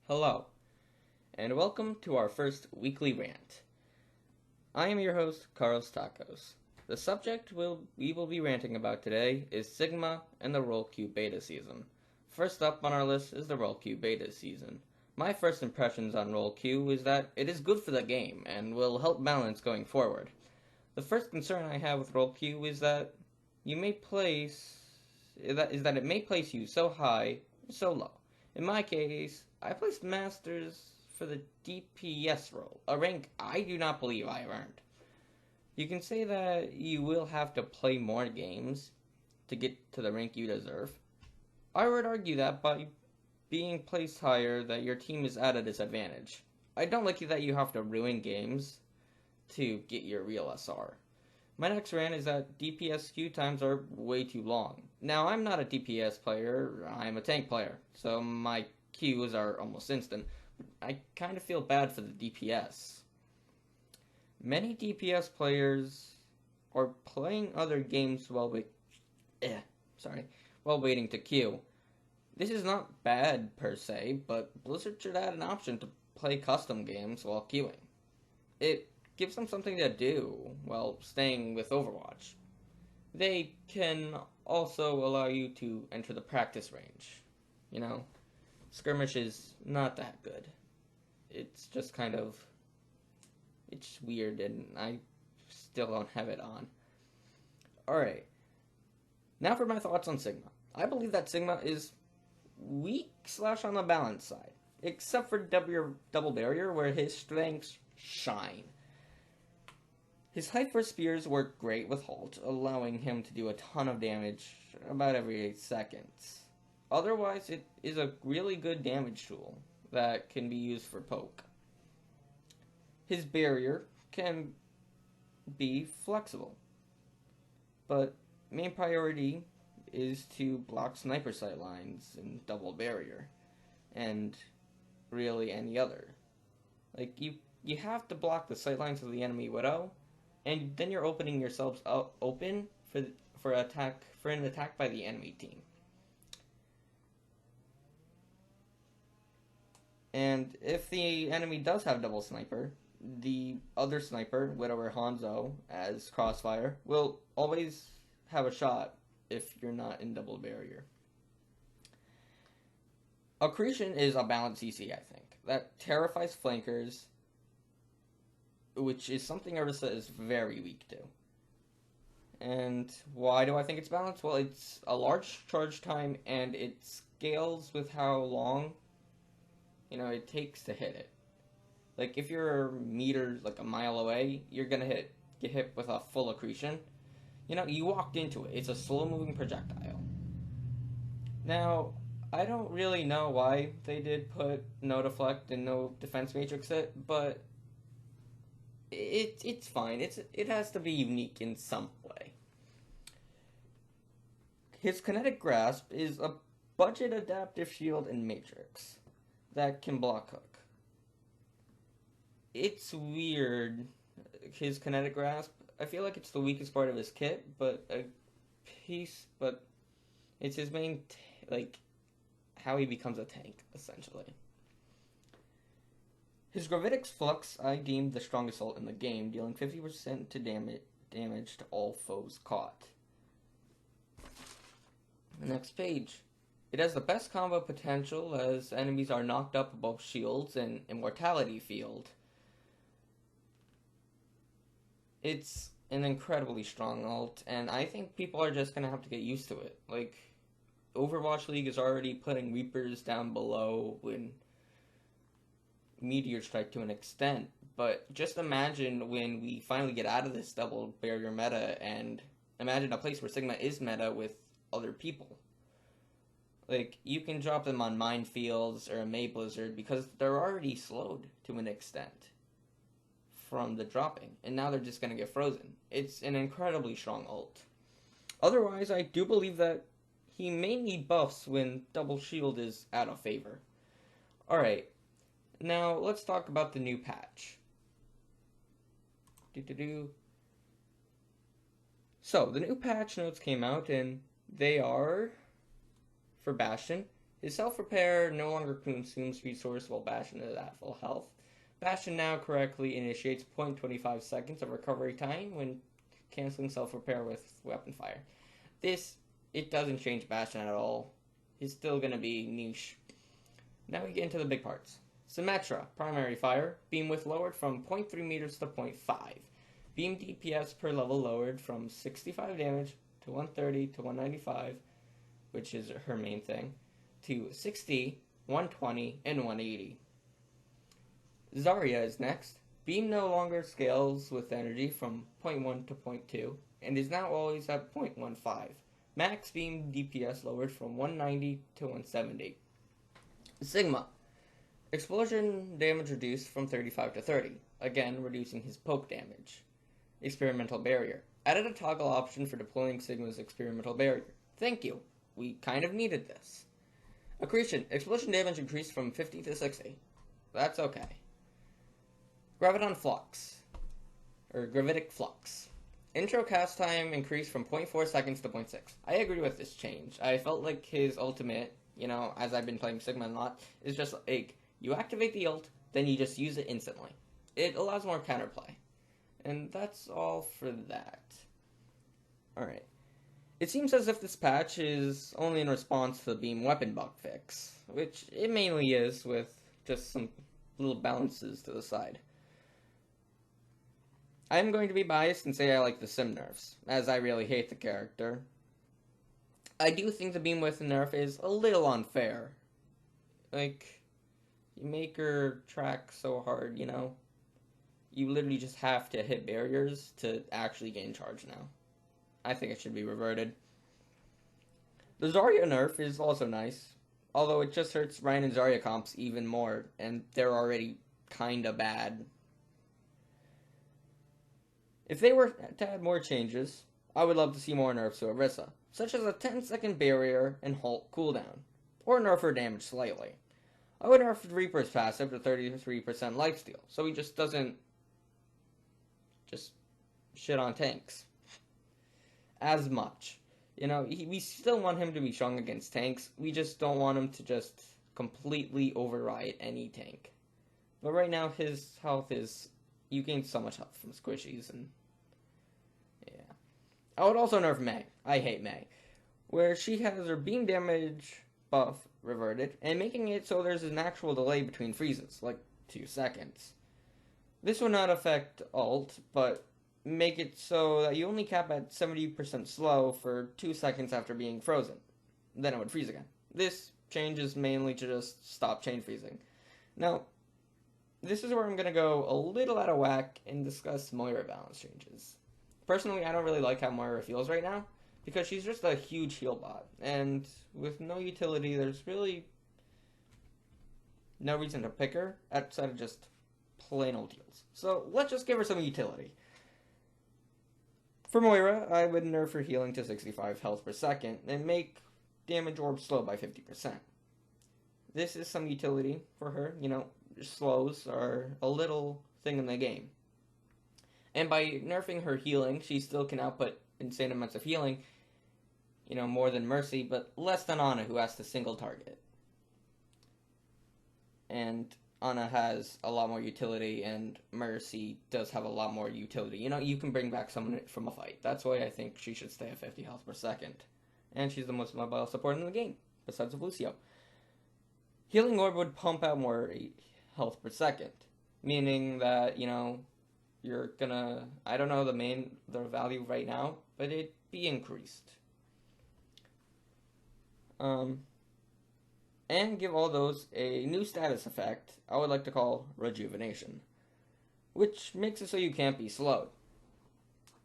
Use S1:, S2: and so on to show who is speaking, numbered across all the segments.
S1: Hello, and welcome to our first weekly rant. I am your host, Carlos Tacos. The subject we will be ranting about today is Sigma and the Roll Q Beta season. First up on our list is the Roll Q Beta season. My first impressions on Roll Q is that it is good for the game and will help balance going forward. The first concern I have with Roll Q is that it may place you so high, so low. In my case, I placed Masters for the DPS role, a rank I do not believe I have earned. You can say that you will have to play more games to get to the rank you deserve. I would argue that by being placed higher, that your team is at a disadvantage. I don't like that you have to ruin games to get your real SR. My next rant is that DPS queue times are way too long. Now, I'm not a DPS player, I'm a tank player, so my queues are almost instant. I kind of feel bad for the DPS. Many DPS players are playing other games while waiting to queue. This is not bad per se, but Blizzard should add an option to play custom games while queuing. It gives them something to do while staying with Overwatch. They can also allow you to enter the practice range. Skirmish is not that good. It's just it's weird, and I still don't have it on. Alright, now for my thoughts on Sigma. I believe that Sigma is weak / on the balance side, except for Double Barrier, where his strengths shine. His Hyper Spears work great with Halt, allowing him to do a ton of damage about every 8 seconds. Otherwise, it is a really good damage tool that can be used for poke. His barrier can be flexible, but main priority is to block sniper sight lines in Double Barrier, and really any other. You have to block the sight lines of the enemy Widow, and then you're opening yourselves open for an attack by the enemy team. And if the enemy does have double sniper, the other sniper, Widow or Hanzo, as Crossfire, will always have a shot if you're not in Double Barrier. Accretion is a balanced CC, I think, that terrifies flankers, which is something Orisa is very weak to. And why do I think it's balanced? Well, it's a large charge time, and it scales with how long it takes to hit it. If you're meters, a mile away, you're gonna get hit with a full accretion. You walked into it. It's a slow-moving projectile. Now, I don't really know why they did put no deflect and no defense matrix hit, but it's fine. It has to be unique in some way. His kinetic grasp is a budget adaptive shield and matrix that can block hook. It's weird, his kinetic grasp. I feel like it's the weakest part of his kit, but it's his main, how he becomes a tank, essentially. His Gravitics Flux I deemed the strongest ult in the game, dealing 50% to damage to all foes caught. The next page. It has the best combo potential as enemies are knocked up above shields and Immortality Field. It's an incredibly strong ult, and I think people are just gonna have to get used to it. Overwatch League is already putting Reapers down below when Meteor Strike to an extent, but just imagine when we finally get out of this Double Barrier meta, and imagine a place where Sigma is meta with other people. You can drop them on Minefields or a May Blizzard because they're already slowed to an extent from the dropping, and now they're just going to get frozen. It's an incredibly strong ult. Otherwise, I do believe that he may need buffs when Double Shield is out of favor. Alright, now let's talk about the new patch. So, the new patch notes came out, and they are, for Bastion, His self-repair no longer consumes resource while Bastion is at full health. Bastion now correctly initiates 0.25 seconds of recovery time when canceling self-repair with weapon fire. It doesn't change Bastion at all. He's still going to be niche. Now we get into the big parts. Symmetra, primary fire, beam width lowered from 0.3 meters to 0.5. Beam DPS per level lowered from 65 damage to 130 to 195, which is her main thing, to 60, 120, and 180. Zarya is next. Beam no longer scales with energy from 0.1 to 0.2, and is now always at 0.15. Max beam DPS lowered from 190 to 170. Sigma. Explosion damage reduced from 35 to 30, again reducing his poke damage. Experimental barrier. Added a toggle option for deploying Sigma's experimental barrier. Thank you. We kind of needed this. Accretion. Explosion damage increased from 50 to 60. That's okay. Graviton Flux. Or Gravitic Flux. Intro cast time increased from 0.4 seconds to 0.6. I agree with this change. I felt like his ultimate, as I've been playing Sigma a lot, is just like, you activate the ult, then you just use it instantly. It allows more counterplay. And that's all for that. Alright. It seems as if this patch is only in response to the beam weapon bug fix, which it mainly is, with just some little balances to the side. I'm going to be biased and say I like the sim nerfs, as I really hate the character. I do think the beam width nerf is a little unfair. Like, you make her track so hard, You literally just have to hit barriers to actually gain charge now. I think it should be reverted. The Zarya nerf is also nice, although it just hurts Ryan and Zarya comps even more, and they're already kinda bad. If they were to add more changes, I would love to see more nerfs to Orisa, such as a 10-second barrier and halt cooldown, or nerf her damage slightly. I would nerf Reaper's passive to 33% lifesteal, so he just doesn't shit on tanks as much. We still want him to be strong against tanks, we just don't want him to just completely override any tank. But right now, his health is, you gain so much health from squishies, and yeah. I would also nerf Mei. I hate Mei. Where she has her beam damage buff reverted, and making it so there's an actual delay between freezes, like 2 seconds. This would not affect ult, but make it so that you only cap at 70% slow for 2 seconds after being frozen. Then it would freeze again. This change is mainly to just stop chain freezing. Now, this is where I'm going to go a little out of whack and discuss Moira balance changes. Personally, I don't really like how Moira feels right now, because she's just a huge heal bot, and with no utility, there's really no reason to pick her, outside of just plain old heals. So, let's just give her some utility. For Moira, I would nerf her healing to 65 health per second, and make damage orb slow by 50%. This is some utility for her, slows are a little thing in the game. And by nerfing her healing, she still can output insane amounts of healing, more than Mercy, but less than Ana, who has to single target. And Ana has a lot more utility, and Mercy does have a lot more utility. You can bring back someone from a fight. That's why I think she should stay at 50 health per second. And she's the most mobile support in the game, besides of Lucio. Healing Orb would pump out more health per second, meaning that, you're gonna, I don't know the value right now, but it'd be increased. And give all those a new status effect I would like to call Rejuvenation, which makes it so you can't be slowed.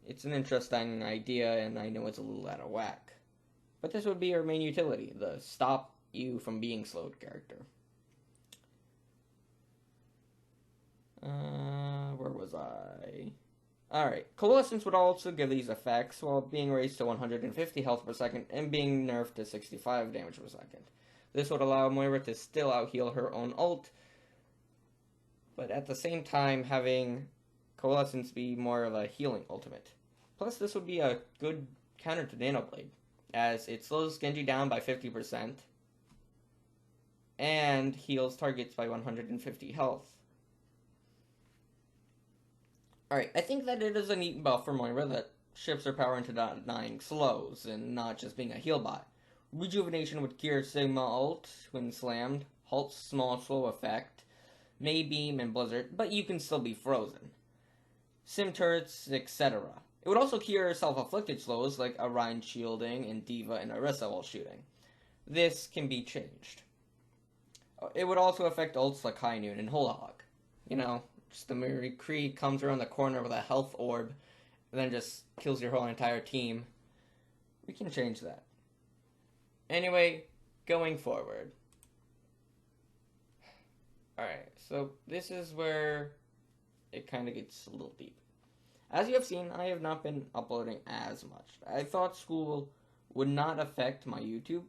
S1: It's an interesting idea, and I know it's a little out of whack. But this would be your main utility, the stop you from being slowed character. Where was I? Alright, Coalescence would also give these effects while being raised to 150 health per second and being nerfed to 65 damage per second. This would allow Moira to still out-heal her own ult, but at the same time having Coalescence be more of a healing ultimate. Plus, this would be a good counter to Nanoblade, as it slows Genji down by 50%, and heals targets by 150 health. Alright, I think that it is a neat buff for Moira that shifts her power into denying slows and not just being a heal bot. Rejuvenation would cure Sigma ult when slammed, halts small slow effect, May Beam, and Blizzard, but you can still be frozen. Sim turrets, etc. It would also cure self-afflicted slows like Orion shielding and D.Va and Orisa while shooting. This can be changed. It would also affect ults like High Noon and Hula Hawk. You know, just the McCree comes around the corner with a health orb and then just kills your whole entire team. We can change that. Anyway, going forward. Alright, so this is where it kind of gets a little deep. As you have seen, I have not been uploading as much. I thought school would not affect my YouTube,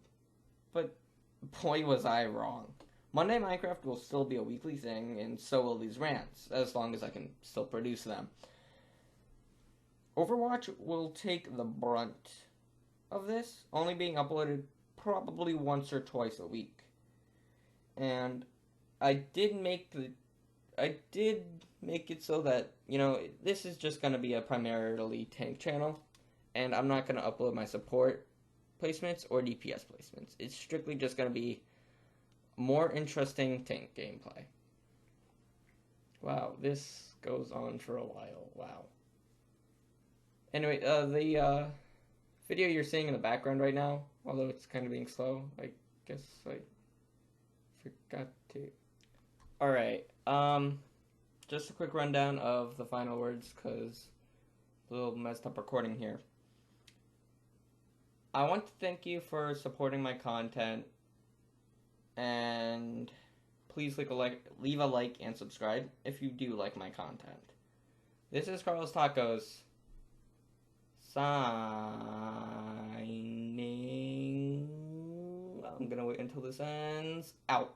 S1: but boy was I wrong. Monday Minecraft will still be a weekly thing, and so will these rants, as long as I can still produce them. Overwatch will take the brunt of this, only being uploaded probably once or twice a week. And I did make it so that, you know, this is just going to be a primarily tank channel, and I'm not going to upload my support placements or DPS placements. It's strictly just going to be more interesting tank gameplay. Wow, this goes on for a while. Wow. Anyway, the video you're seeing in the background right now, although it's kind of being slow, I guess I forgot to. Alright, just a quick rundown of the final words, because a little messed up recording here. I want to thank you for supporting my content, and please leave a like and subscribe if you do like my content. This is Carlos Tacos, signing. I'm gonna wait until this ends. Out.